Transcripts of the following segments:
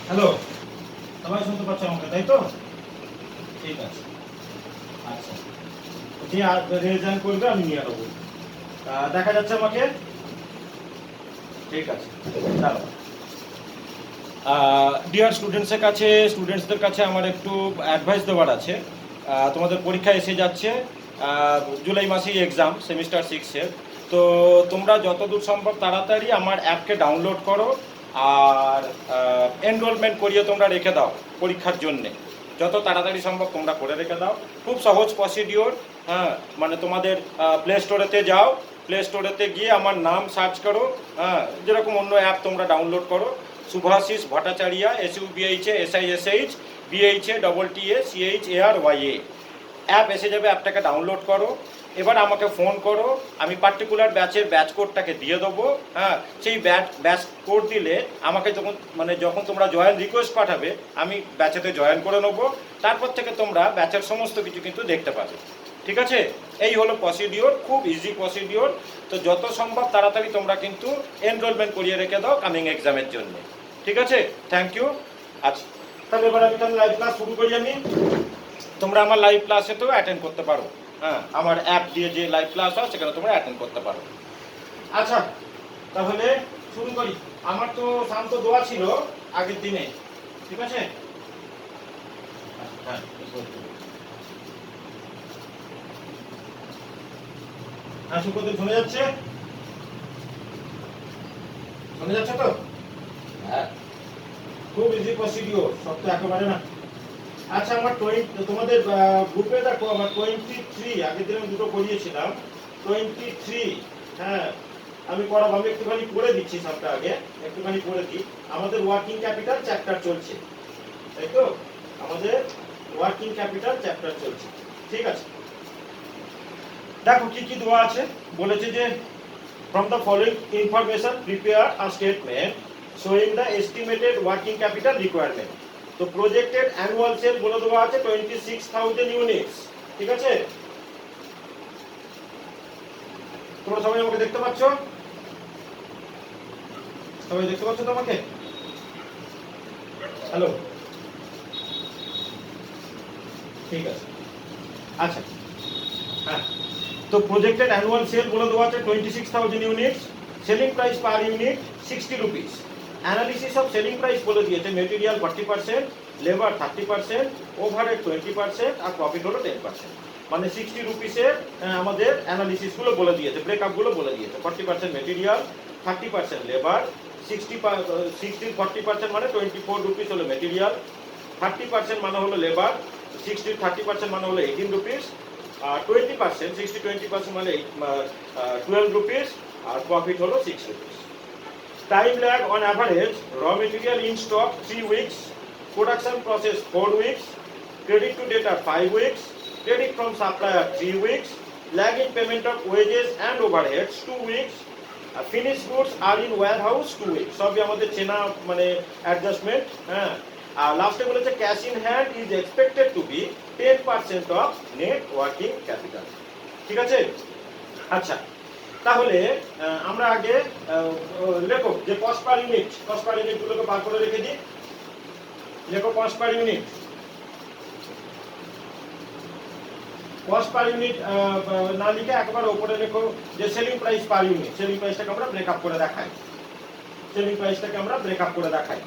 Hello, সবাই শুনতে পাচ্ছ আমাকে, তাই তো? ঠিক আছে। আচ্ছা, যে রেজাল্ট করবে আমি নিয়ে নেবো। দেখা যাচ্ছে আমাকে? ঠিক আছে, দাঁড়াও। ডিয়ার স্টুডেন্টসদের কাছে আমার একটু অ্যাডভাইস দেওয়ার আছে। তোমাদের পরীক্ষা এসে যাচ্ছে, জুলাই মাসেই এক্সাম সেমিস্টার 6-এর। তো তোমরা যতদূর সম্ভব তাড়াতাড়ি আমার অ্যাপকে ডাউনলোড করো আর এনরোলমেন্ট করিয়ে তোমরা রেখে দাও পরীক্ষার জন্যে। যত তাড়াতাড়ি সম্ভব তোমরা করে রেখে দাও। খুব সহজ প্রসিডিওর। হ্যাঁ, মানে তোমাদের প্লে স্টোরেতে যাও, প্লে স্টোরেতে গিয়ে আমার নাম সার্চ করো। হ্যাঁ, যেরকম অন্য অ্যাপ তোমরা ডাউনলোড করো, Subhasish Bhattacharya, SUBHASISH BHATTACHARYA app এসে যাবে। অ্যাপটাকে ডাউনলোড করো, এবার আমাকে ফোন করো, আমি পার্টিকুলার ব্যাচের ব্যাচ কোডটাকে দিয়ে দেবো। হ্যাঁ, সেই ব্যাচ কোড দিলে আমাকে যখন তোমরা জয়েন রিকোয়েস্ট পাঠাবে আমি ব্যাচেতে জয়েন করে নেবো। তারপর থেকে তোমরা ব্যাচের সমস্ত কিছু কিন্তু দেখতে পাবে। ঠিক আছে? এই হলো প্রসিডিওর, খুব ইজি প্রসিডিওর। তো যত সম্ভব তাড়াতাড়ি তোমরা কিন্তু এনরোলমেন্ট করিয়ে রেখে দাও কামিং এক্সামের জন্য। ঠিক আছে? Thank you. আচ্ছা, তাহলে এবার আমি লাইভ ক্লাস শুরু করি। তোমরা আমার লাইভ ক্লাসেতেও অ্যাটেন্ড করতে পারো। হ্যাঁ, আমার অ্যাপ দিয়ে যে লাইভ ক্লাস হয় সেখানে তোমরা অ্যাটেন্ড করতে পারো। আচ্ছা, তাহলে শুরু করি। আমার তো শান্ত দোয়া ছিল আগের দিনে। ঠিক আছে? হ্যাঁ, হ্যাঁ, সুকোতে শোনা যাচ্ছে? শোনা যাচ্ছে তো? হ্যাঁ, খুব ইজি প্রসিডিওর, সব তো একেবারে না। আচ্ছা, আমার তোমাদের গ্রুপে দেখো আমার 23, আগের দিন আমি দুটো করিয়েছিলাম 23। হ্যাঁ, আমি একটুখানি করে দিচ্ছি, সবটা আগে একটুখানি করে দিই। আমাদের ওয়ার্কিং ক্যাপিটাল চ্যাপ্টার চলছে, তাই তো? আমাদের ওয়ার্কিং ক্যাপিটাল চ্যাপ্টার চলছে। ঠিক আছে, দেখো কি কি দেওয়া আছে। বলেছে যে from the following information prepare a statement showing the estimated working capital requirement. তো প্রজেক্টেড অ্যানুয়াল সেল বলে দেওয়া আছে 26,000 ইউনিটস। ঠিক আছে? তোমরা সবাই আমাকে দেখতে পাচ্ছ? সবাই দেখতে পাচ্ছ তো আমাকে? হ্যালো, ঠিক আছে। আচ্ছা, হ্যাঁ, তো প্রজেক্টেড অ্যানুয়াল সেল বলে দেওয়া আছে 26,000 units. Selling price per unit 60 rupees. Analysis of selling price বলে দিয়েছে মেটেরিয়াল 40%, লেবার 30%, ওভারহেড 20% আর প্রফিট হলো 10%। মানে 60 রুপিসের আমাদের অ্যানালিসিসগুলো বলে দিয়েছে, ব্রেকআপগুলো বলে দিয়েছে। 40% মেটেরিয়াল, 30% লেবার, 40% মানে 24 রুপিস হলো মেটেরিয়াল, 30% মানে হলো লেবার, 30% মানে হলো 18 রুপিস, 20% 20% মানে 12 রুপিস, আর প্রফিট হলো 6 rupees. Time lag on average, raw material in stock 3 weeks, production process 4 weeks, credit to debtor 5 weeks, credit from supplier 3 weeks, lag in payment of wages and overheads 2 weeks, finish goods আর in warehouse 2 weeks. সবই আমাদের চেনা মানে adjustment. হ্যাঁ, আর লাস্টে বলেছে cash in hand is expected to be 10% of net working capital. ঠিক আছে? আচ্ছা, তাহলে আমরা আগে লেখো যে কস্ট পার ইউনিটগুলোকে বার করে রেখে দিই। লেখো cost per unit. Cost per unit না লিখে একবার উপরে লেখো যে selling price per unit. Selling প্রাইসটাকে আমরা ব্রেকআপ করে দেখাই।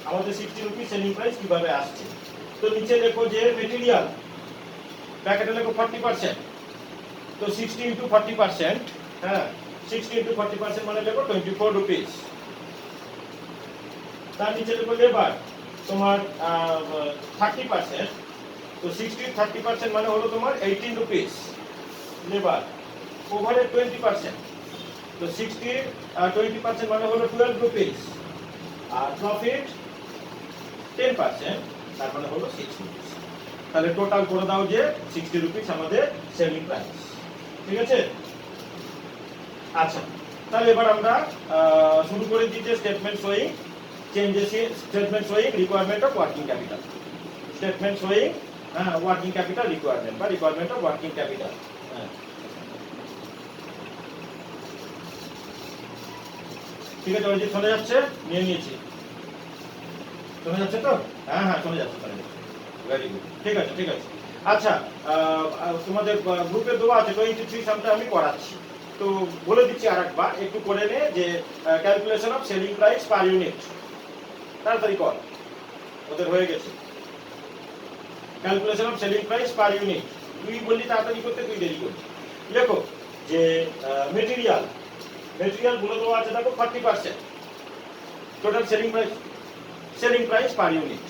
আমাদের 60 রুপি সেলিং প্রাইস কিভাবে আসছে। তো নিচে লেখো যে মেটেরিয়াল, প্যাকেটে লেখো 40%। তো 60 ইন্টু 40%, হ্যাঁ, 60 ইন্টু 40% মানে লেখো 24 রুপিস। তার নিচে লেখো লেবার তোমার 30%। তো 60 30% মানে হলো তোমার 18 রুপিস লেবার, ওভারহেড 20%। তো 60 20% মানে হলো 12 রুপিস, আর প্রফিট 10%, তার মানে হলো 6 রুপিস। তাহলে টোটাল করে দাও যে 60 রুপিস আমাদের সেলিং প্রাইস। ঠিক আছে? আচ্ছা, তাহলে এবার আমরা শুরু করে দিচ্ছি statement showing requirement of working capital. Statement showing working capital requirement বা রিকোয়ারমেন্ট অফ ওয়ার্কিং ক্যাপিটাল। ঠিক আছে, অরিজিৎ শোনা যাচ্ছে? নিয়ে নিয়েছি। শোনা যাচ্ছে তো? হ্যাঁ হ্যাঁ শোনা যাচ্ছে, ভেরি গুড, ঠিক আছে ঠিক আছে। আচ্ছা, তোমাদের গ্রুপে দেওয়া আছে 23 সামটা আমি করাচ্ছি, তো বলে দিচ্ছি আরেকবার, একটু করে নে যে calculation of selling price per unit, তাড়াতাড়ি কর, ওদের হয়ে গেছে। Calculation of selling price per unit, তুই বললি তাড়াতাড়ি করতে, তুই দেরি করলি। লেখো যে মেটেরিয়াল, মেটেরিয়াল বলে দেওয়া আছে দেখো 40% total selling price per unit.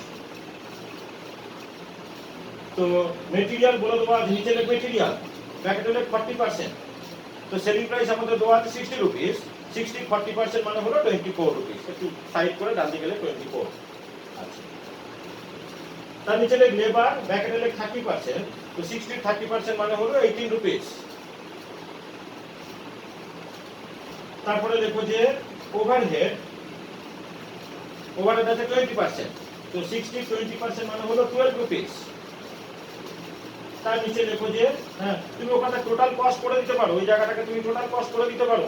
তো মেটেরিয়াল বলে দেওয়া আছে, নিচে লেখ মেটেরিয়াল, ব্র্যাকেটে লেখ 40%, তো সেলিং প্রাইস আমাদের দেওয়া আছে 60 রুপিস, 60 40% মানে হলো 24 রুপিস, একটু সাইড করে ডান দিকে লেখ 24। আচ্ছা, তার নিচে লেখ লেবার, ব্র্যাকেটে লেখ 30%, তো 60 30% মানে হলো 18 রুপিস। তারপরে লেখো যে ওভারহেড, ওভারহেড আছে 20%, তো 60 20% মানে হলো 12 রুপিস। তার নিচে লেখো যে হ্যাঁ, তুমি ওখানে টোটাল কস্ট করে দিতে পারো, ওই জায়গাটাকে তুমি টোটাল কস্ট করে দিতে পারো,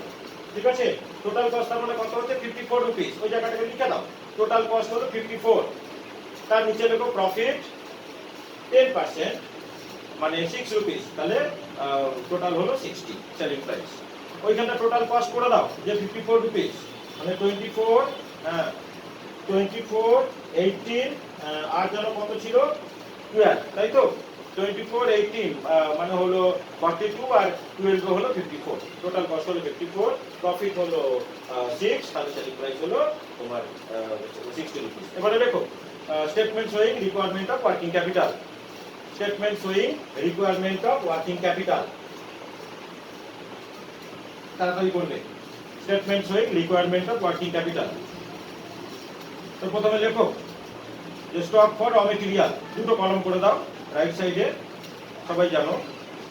ঠিক আছে? টোটাল কস্ট তার মানে কত হচ্ছে 54 রুপিস, ওই জায়গাটাকে লিখে দাও, টোটাল কস্ট হলো 54। তার নিচে লেখো প্রফিট 10% মানে 6 রুপিস, তাহলে টোটাল হলো 60 সেলিং প্রাইস। ওইখানটা টোটাল কস্ট করে দাও যে 54 রুপিস মানে 24, হ্যাঁ 24 18, আর যেন কত ছিল 12, তাই তো? 24 18 মানে হলো 42 আর 12 হলো 54, টোটাল কস্ট হলো 54, প্রফিট হলো 6, তাহলে সেলিং প্রাইস হলো তোমার 60 রুপিস। এবারে দেখো statement showing requirement of working capital, statement showing requirement of working capital, তাড়াতাড়ি করবে। Statement showing requirement of working capital, তো প্রথমে লেখো যে স্টক ফর র মেটেরিয়াল, দুটো কলম করে দাও রাইট সাইডে, সবাই জানো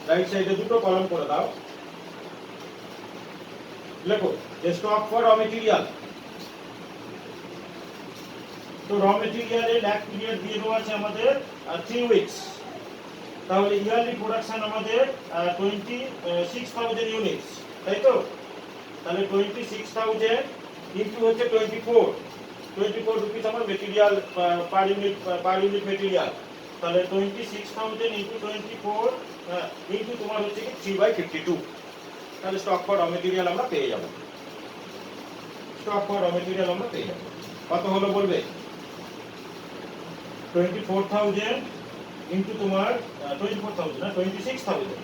রাইট সাইডে দুটো কলম করে দাও। লেখো যে স্টক ফর র মেটেরিয়াল, তো র মেটেরিয়ালে ল্যাগ পিরিয়ড দিয়ে দেওয়া আছে আমাদের 3 উইকস, তাহলে ইয়ারলি প্রোডাকশন আমাদের 26,000 ইউনিটস, তাই তো? তাহলে 26,000 ইনটু হচ্ছে 24 রুপিস আমার মেটেরিয়াল পার ইউনিট মেটেরিয়াল, তাহলে 26,000 ইনটু 24 ইনটু তোমার হচ্ছে কি 3/52, তাহলে স্টক ফর র মেটেরিয়াল আমরা পেয়ে যাব, স্টক ফর র মেটেরিয়াল আমরা পেয়ে যাব। কত হলো বলবে? 24,000 ইনটু তোমার 24,000 না 26,000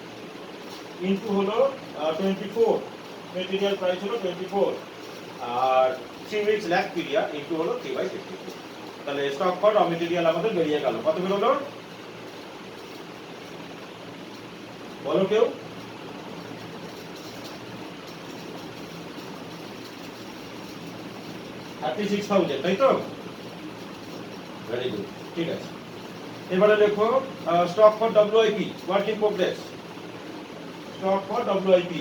ইনটু হলো 24, মেটেরিয়াল প্রাইস হলো 24, আর 3 উইকস ল্যাগ পিরিয়ড ইনটু হলো 3/52, তাহলে স্টক ফর র মেটেরিয়াল আমাদের বেরিয়ে গেল। কত বেরোলো বলো কেউ? 36,000, তাই তো? ভেরি গুড, ঠিক আছে। এবারে লেখো stock for WIP, work in progress, stock for WIP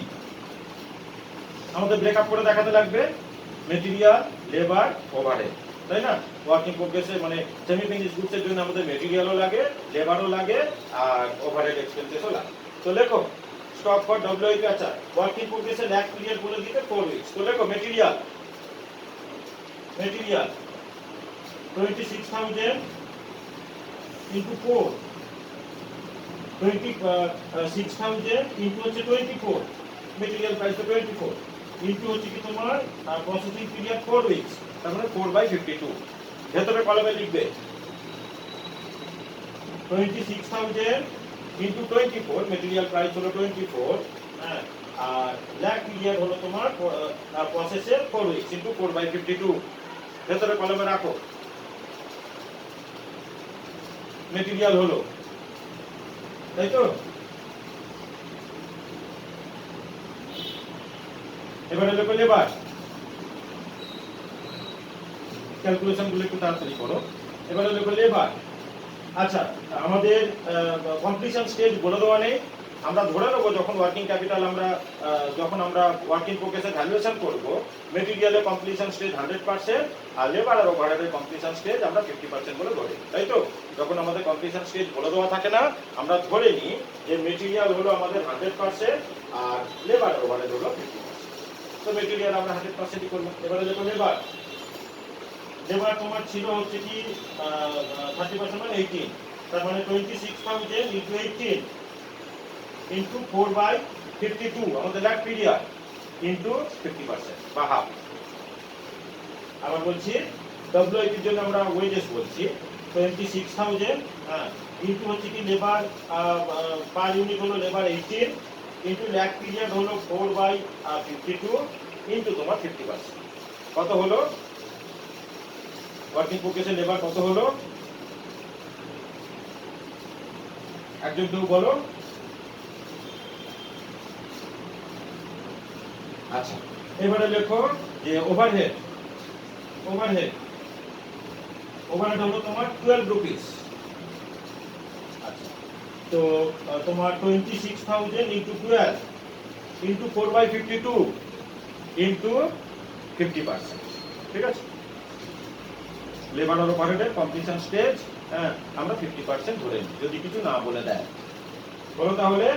আমাদের ব্রেকআপ করে দেখাতে লাগবে, মেটেরিয়াল, লেবার, ওভারহেড, তাই না? ওয়ার্ক ইন প্রোগ্রেসে মানে সেমি ফিনিশ গুডসের জন্য আমাদের মেটেরিয়ালও লাগে, লেবারও লাগে, আর ওভারহেড এক্সপেন্সেসও লাগে। তো লেখো স্টক ফর ডব্লিউআইপি, আচ্ছা ওয়ার্ক ইন প্রোগ্রেসে ল্যাগ পিরিয়ড বলে দিতে 4 উইকস, তো লেখো মেটেরিয়াল 26,000 into 4, 26,000 into হচ্ছে 24, মেটেরিয়াল প্রাইস তো 24 ইনটু হচ্ছে কি তোমার প্রসেসিং পিরিয়ড 4 উইকস, তার মানে 4/52, ভেতরে কলমে লিখবে 26,000 into 24, মেটেরিয়াল প্রাইস হলো 24, হ্যাঁ, আর ল্যাগ পিরিয়ড হলো তোমার প্রসেসের 4 উইকস ইনটু 4/52, ভেতরে কলমে রাখো, মেটেরিয়াল হলো, তাই তো? এবারে লেখো লেবার, ক্যালকুলেশন গুলো একটু তাড়াতাড়ি করো। এবারে লেখো লেবার, আচ্ছা আমাদের কমপ্লিশন স্টেজ বলে দেওয়া নেই, আমরা ধরে নেবো যখন ওয়ার্কিং ক্যাপিটাল আমরা যখন আমরা ওয়ার্কিং প্রোগ্রেসের ভ্যালুয়েশন করব, মেটেরিয়ালের কমপ্লিশন স্টেজ 100% আর লেবার আর ওভারহেডের কমপ্লিশন স্টেজ আমরা 50% বলে ধরি, তাই তো? যখন আমাদের কমপ্লিশন স্টেজ বলে দেওয়া থাকে না, আমরা ধরে নিই যে মেটেরিয়াল হলো আমাদের 100% আর লেবার ওভারহেড হলো 50%, তো মেটেরিয়াল আমরা 100%ই করব। এবারে দেখো লেবার, লেবার তোমার ছিল হচ্ছে কি 30% মানে 18, তার মানে 26,000 ইন্টু 18 ইন্টু 4/52 আমাদের ল্যাগ পিরিয়ড ইন্টু 50% বা হাফ। আবার বলছি ডব্লিউআইপি এর জন্য আমরা ওয়েজেস বলছি 26,000, হ্যাঁ, ইন্টু হচ্ছে কি লেবার পার ইউনিট হলো লেবার 18 ইন্টু ল্যাগ পিরিয়ড হলো 4/52 ইন্টু তোমার 50%। কত হলো ওয়ার্কিং প্রোগ্রেসের লেবার কত হলো? একজন কেউ বলো। আচ্ছা, এবারে লেখো যে ওভারহেড হলো তোমার 12 রুপিস। আচ্ছা, তো তোমার 26,000 ইন্টু 12 ইন্টু 4/52 ইন্টু 50%। ঠিক আছে, লেবার আর ওভারহেডের কমপ্লিশন স্টেজ, হ্যাঁ, আমরা 50% ধরে নিই যদি কিছু না বলে দেয়। বলো তাহলে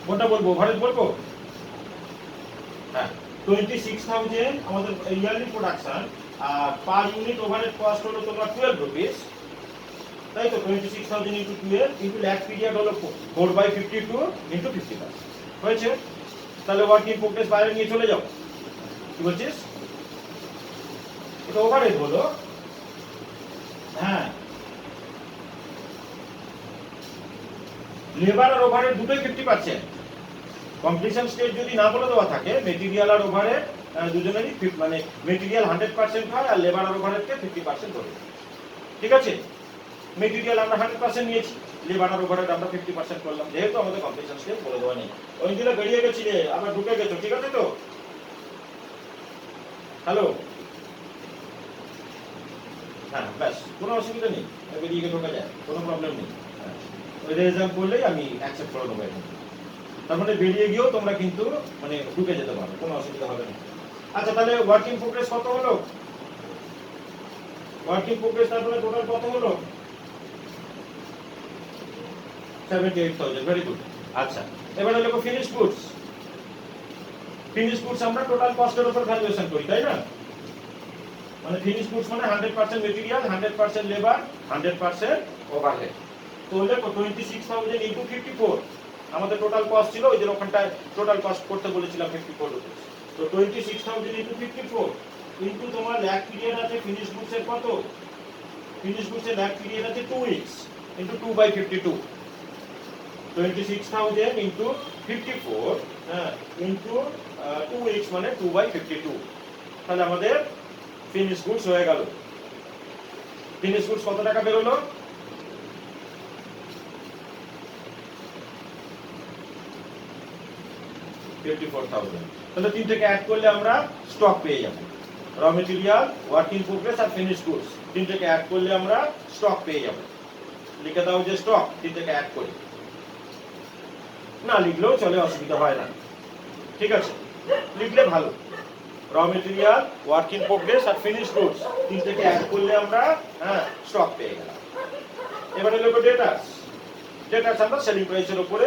কোনটা বলবো, ওভারহেড বলবো? হ্যাঁ, 26,000 আমাদের ইয়ারলি প্রোডাকশন, আর পার ইউনিট ওভারহেড কস্ট হলো তোমার 12 রুপিস, তাই তো? 26,000 ইন্টু 12 ইন্টু ল্যাগ পিরিয়ড হলো 4/52 ইন্টু 50%। হয়েছে? তাহলে ওয়ার্কিং প্রোগ্রেস বাইরে নিয়ে চলে যাও। কি বলছিস? এটা ওভারহেড হলো। হ্যাঁ, লেবার আর ওভারহেড দুটোই 50%। কমপ্লিশন স্টেজ যদি না বলে দেওয়া থাকে, মেটেরিয়াল আর ওভারহেড দুজনেরই মানে মেটেরিয়াল 100% হয় আর লেবার আর ওভারহেডকে 50% ধরে। ঠিক আছে, মেটেরিয়াল আমরা 100% নিয়েছি, লেবার আর ওভারহেড আমরা 50% করলাম, যেহেতু আমাদের কমপ্লিশন স্টেজ বলে দেওয়া নেই। ওই দিনে বেরিয়ে গেছিলে, আবার ঢুকে গেছো, ঠিক আছে তো? হ্যালো, হ্যাঁ, ব্যাস, কোনো অসুবিধা নেই, বেরিয়ে গিয়ে ঢোকা যায়, কোনো প্রবলেম নেই। ওই রেজাল্ট করলেই আমি অ্যাকসেপ্ট করে দেবো এখন। তার মানে বেরিয়ে গিয়েও তোমরা কিন্তু মানে ঢুকে যেতে পারো, কোনো অসুবিধা হবে না। আচ্ছা, তাহলে ওয়ার্কিং প্রোগ্রেস কত হলো? ওয়ার্কিং প্রোগ্রেস তারপরে টোটাল কত হলো? 78,000। Very good. আচ্ছা, এবারে দেখো ফিনিশ গুডস। ফিনিশ গুডস আমরা টোটাল কস্টের উপর ভ্যালুয়েশন করি, তাই না? মানে ফিনিশ গুডস মানে 100% মেটেরিয়াল, 100% লেবার, 100% ওভারহেড। তো দেখো 26,000 ইনটু 54 আমাদের টোটাল কস্ট ছিল, ওই যে ওখানটায় টোটাল কস্ট করতে বলেছিলাম 54 রুপিস। তো 26,000 ইনটু 54 ইনটু তোমার ল্যাগ পিরিয়ড আছে ফিনিশ গুডস এর কত? ফিনিশ গুডস এর ল্যাগ পিরিয়ড আছে 2 উইকস ইনটু 2/52। 26,000 ইনটু 54, হ্যাঁ, ইনটু 2 উইকস মানে 2/52। তাহলে আমাদের ফিনিশ গুডস হয়ে গেল। ফিনিশ গুডস কত টাকা বের হলো? 54,000। তাহলে তিন থেকে অ্যাড করলে আমরা স্টক পেয়ে যাব। র মেটেরিয়াল, ওয়ার্কিং প্রোগ্রেস আর ফিনিশ গুডস, তিন থেকে অ্যাড করলে আমরা স্টক পেয়ে যাব। লিখে দাও যে স্টক তিন থেকে অ্যাড করি, না লিখলেও চলে, অসুবিধা হয় না। ঠিক আছে, লিখলে ভালো। র মেটেরিয়াল, ওয়ার্কিং প্রোগ্রেস আর ফিনিশ গুডস, তিন থেকে অ্যাড করলে আমরা, হ্যাঁ, স্টক পেয়ে গেলাম। এবারে লিখো ডেটাস। ডেটাস আমরা সেলিং প্রাইসের উপরে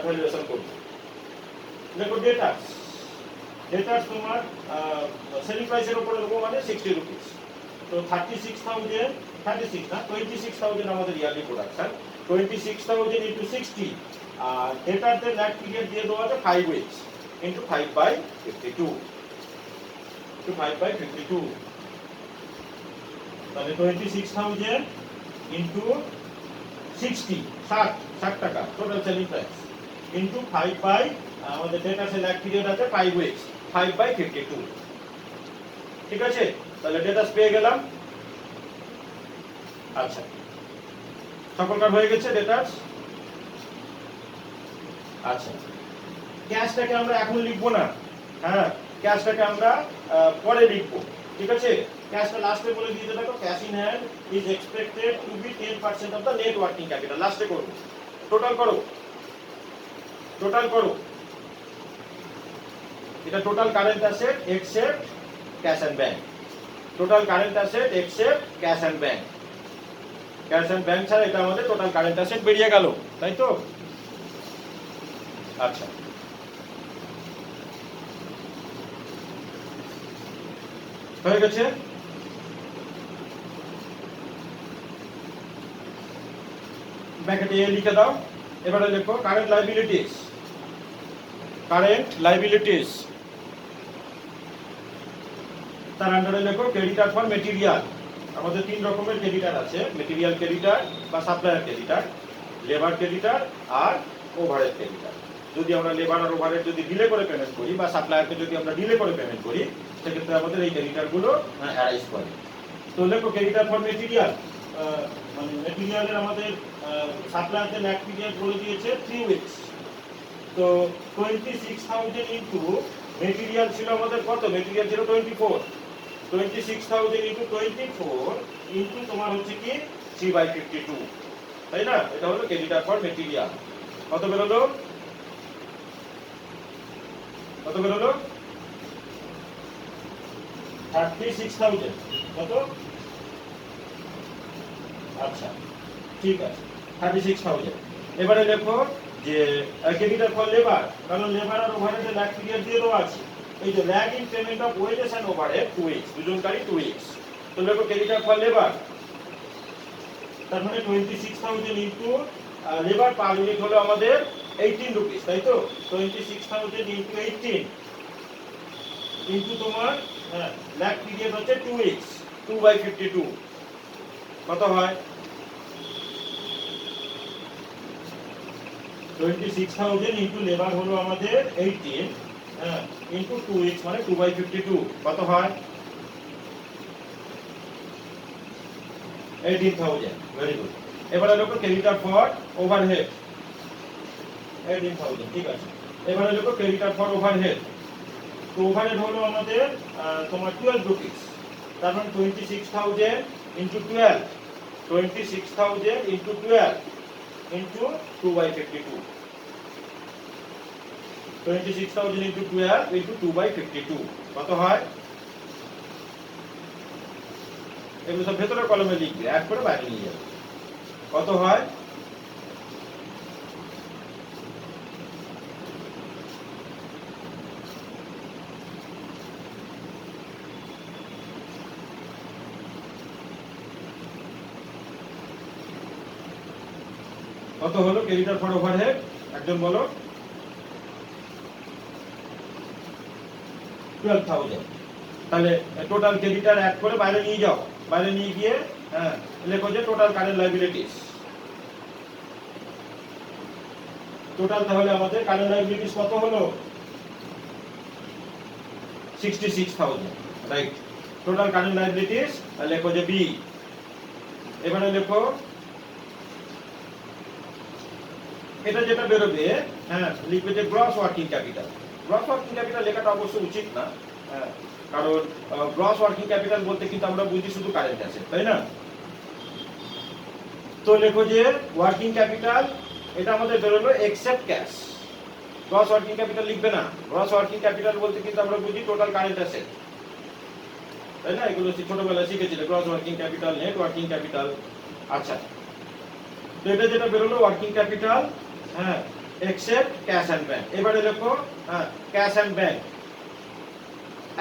ভ্যালুয়েশন করব। দেখো ডেটাস, ডেটাস তোমার সেলিং প্রাইসের উপরে দেবো মানে 60 রুপিস। তো 26,000 আমাদের ইয়ারলি প্রোডাকশন, 26,000 ইন্টু 60, আর ডেটাতে ল্যাগ পিরিয়ড দিয়ে দেওয়া আছে 5 উইকস ইন্টু 5/52 টু 5/52। তাহলে 26,000 ইন্টু 60, 60 টাকা টোটাল সেলিং প্রাইস, ইন্টু 5 আমাদের ডেটাসে ল্যাগ পিরিয়ড আছে 5 উইকস, 5/52। ঠিক আছে, তাহলে ডেটাস পেয়ে গেলাম। আচ্ছা, সকলকার হয়ে গেছে ডেটাস। আচ্ছা, ক্যাশটাকে আমরা এখন লিখবো না, হ্যাঁ, ক্যাশটাকে আমরা পরে লিখবো। ঠিক আছে, ক্যাশটা লাস্টে বলে দিতে থাকো। Cash in hand is expected to be 10% of the net working capital. লাস্টে করব। টোটাল করো, টোটাল করো। এটা total current asset except cash and bank. Total current asset except cash and bank. Cash and bank ছাড়া এটা আমাদের total current asset বেরিয়ে গেল, তাই তো? আচ্ছা, হয়ে গেছে। ব্র্যাকেটে এ লিখে দাও। এবারে লেখো কারেন্ট লায়াবিলিটিস। কারেন্ট লায়াবিলিটিস তার আন্ডারে লেখো ক্রেডিটার ফর মেটেরিয়াল। আমাদের তিন রকমের ক্রেডিটার আছে, মেটেরিয়াল ক্রেডিটার বা সাপ্লায়ার ক্রেডিটার, লেবার ক্রেডিটার আর ওভারহেড ক্রেডিটার। যদি আমরা লেবার আর ওভারহেড যদি ডিলে করে পেমেন্ট করি বা সাপ্লায়ারকে যদি আমরা ডিলে করে পেমেন্ট করি, সেক্ষেত্রে আমাদের এই ক্রেডিটারগুলো অ্যারাইজ করে। তো লেখো ক্রেডিটার ফর মেটেরিয়াল, মানে মেটেরিয়ালের আমাদের সাপ্লায়ারদের ল্যাগ পিরিয়ড বলে দিয়েছে 3 উইকস। তো 26,000 ইনটু মেটেরিয়াল ছিল আমাদের কত? মেটেরিয়াল ছিল 24। 26,000 ইনটু 24 ইনটু তোমার হচ্ছে কি 3/52, তাই না? এটা হলো ক্রেডিটার ফর মেটেরিয়াল। কত বেরোলো? কত বেরোলো? 36,000। কত? আচ্ছা, ঠিক আছে, 36,000। এবারে লেখো যে ক্রেডিটার ফর লেবার, কারণ লেবার আর ওভারহেডে ল্যাগ পিরিয়ড দিয়ে দেওয়া আছে। এই যে lag in payment of wages and overhead 2 weeks, দুজনকারই 2 উইকস। তো লেখো ক্রেডিটার ফর লেবার, তার মানে 26,000 ইনটু লেবার পার ইউনিট হলো আমাদের 18 রুপিস, তাই তো? 26,000 ইনটু 18 ইনটু তোমার ল্যাগ পিরিয়ড হচ্ছে 2 উইকস, 2/52 কত হয়? 26,000 ইনটু লেবার হলো আমাদের 18 ইনটু 2 উইকস মানে 2/52 কত হয়? 18,000। Very good. এবারে লেখো ক্রেডিটার ফর ওভারহেড 18,000, ঠিক আছে। এবারে লেখো ক্রেডিটার ফর ওভারহেড। তো ওভারহেড হলো আমাদের তোমার 12 রুপিস, তার মানে 26,000 into 12, 26,000 into 12 into 2/52, 26,000 into 12 into 2/52 কত হয়? এগুলো সব ভেতরের কলমে লিখবে, এক করে বাইরে নিয়ে যাবে। কত হয়? কত হলো ক্রেডিটার ফর ওভারহেড? একজন বলো। 12,000। তাহলে টোটাল ক্রেডিটার এক করে বাইরে নিয়ে যাও, বাইরে নিয়ে গিয়ে লেখো যে টোটাল কারেন্ট লায়াবিলিটিস। টোটাল তাহলে আমাদের কারেন্ট লায়াবিলিটিস কত হলো? 66,000, রাইট। টোটাল কারেন্ট লায়াবিলিটিস লেখো যে বি। এবারে লেখো এটা যেটা বেরোবে, লিখবে যে gross working capital. Gross working capital লেখাটা অবশ্য উচিত না, কারণ গ্রস ওয়ার্কিং ক্যাপিটাল বলতে কিন্তু আমরা বুঝি শুধু কারেন্ট অ্যাসেট, তাই না? তো লেখো যে ওয়ার্কিং ক্যাপিটাল, এটা আমাদের বেরোলো except cash. Gross working capital লিখবে না। গ্রস ওয়ার্কিং ক্যাপিটাল বলতে কিন্তু আমরা বুঝি টোটাল কারেন্ট অ্যাসেট, তাই না? এগুলো ছোটবেলায় শিখেছিলে, gross working capital, net working capital. আচ্ছা, তো এটা যেটা বেরোলো working capital, except cash and bank. এবারে লেখো ক্যাশ এন্ড ব্যাংক।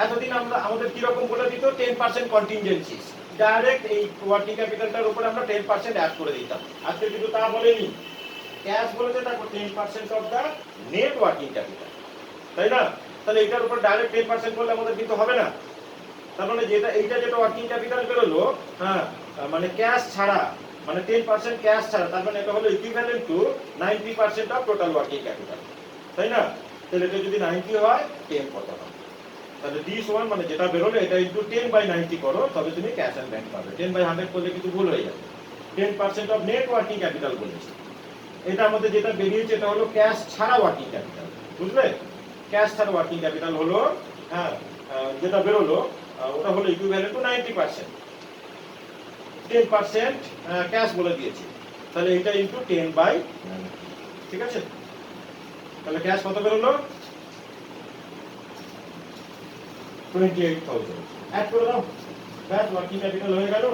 এতদিন আমরা আমাদের কি রকম বলে দিত? 10% কন্টিনজেন্সিস, ডাইরেক্ট এই ওয়ার্কিং ক্যাপিটালটার উপরে আমরা 10% অ্যাড করে দিতাম। আজকে কিন্তু তা বলেনি, ক্যাশ বলেছে তারপর 10% of the net working capital, তাই না? তাহলে এটার উপর ডাইরেক্ট 10% করলে আমাদের কিন্তু হবে না। তার মানে এইটা যেটা ওয়ার্কিং ক্যাপিটাল বেরোলো, মানে ক্যাশ ছাড়া, মানে 10% ক্যাশ ছাড়া, তার মানে এটা হলো equivalent to 90% of total working capital, তাই না? তাহলে এটা যদি 90 হয়, 10 কত হবে? তাহলে দিস ওয়ান মানে যেটা বেরোলো এটা ইনটু 10/90 করো, তবে তুমি ক্যাশ এন্ড ব্যাংক পাবে। 10/100 করলে কিন্তু ভুল হয়ে যাবে। 10% অফ নেট ওয়ার্কিং ক্যাপিটাল বলেছে। এটা আমাদের যেটা বেরিয়েছে এটা হলো ক্যাশ ছাড়া ওয়ার্কিং ক্যাপিটাল, বুঝলে? ক্যাশ ছাড়া ওয়ার্কিং ক্যাপিটাল হলো যেটা বেরোলো ওটা হলো ইকুইভ্যালেন্ট টু 90%। 10% ক্যাশ বলে দিয়েছি, তাহলে এটা ইনটু 10/90, ঠিক আছে? তাহলে ক্যাশ কত বেরোলো? 28,000। অ্যাড করে দাও, ব্যাস ওয়ার্কিং ক্যাপিটাল হয়ে গেল।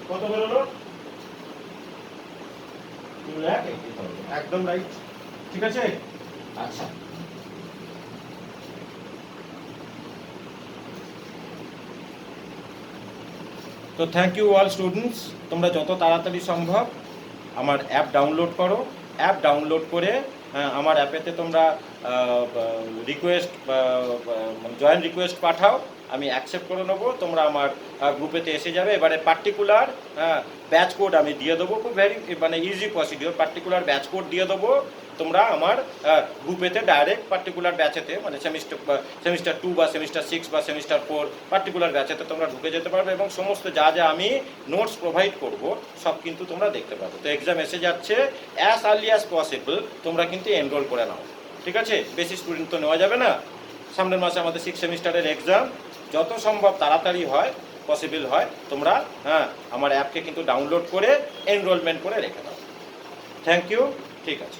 কত বেরোলো? 2,80,000, একদম রাইট, ঠিক আছে? আচ্ছা, তো থ্যাংক ইউ অল স্টুডেন্টস, তোমরা যত তাড়াতাড়ি সম্ভব আমার অ্যাপ ডাউনলোড করো। অ্যাপ ডাউনলোড করে আমার অ্যাপেতে তোমরা রিকোয়েস্ট জয়েন রিকোয়েস্ট পাঠাও, আমি অ্যাকসেপ্ট করে নেবো, তোমরা আমার গ্রুপেতে এসে যাবে। এবারে পার্টিকুলার ব্যাচ কোড আমি দিয়ে দেবো, খুব মানে easy procedure, particular batch code দিয়ে দেবো। তোমরা আমার গ্রুপেতে ডাইরেক্ট পার্টিকুলার ব্যাচেতে মানে সেমিস্টার 2 বা সেমিস্টার 6 বা সেমিস্টার 4 পার্টিকুলার ব্যাচেতে তোমরা ঢুকে যেতে পারবে এবং সমস্ত যা যা আমি নোটস প্রোভাইড করব সব কিন্তু তোমরা দেখতে পাবে। তো এক্সাম এসে যাচ্ছে, অ্যাজ আর্লি অ্যাজ পসিবল তোমরা কিন্তু এনরোল করে নাও, ঠিক আছে? বেশি স্টুডেন্ট তো নেওয়া যাবে না, সামনের মাসে আমাদের 6 সেমিস্টারের এক্সাম, যত সম্ভব তাড়াতাড়ি হয় পসিবল হয় তোমরা আমার অ্যাপকে কিন্তু ডাউনলোড করে এনরোলমেন্ট করে রেখে দাও। থ্যাংক ইউ, ঠিক আছে।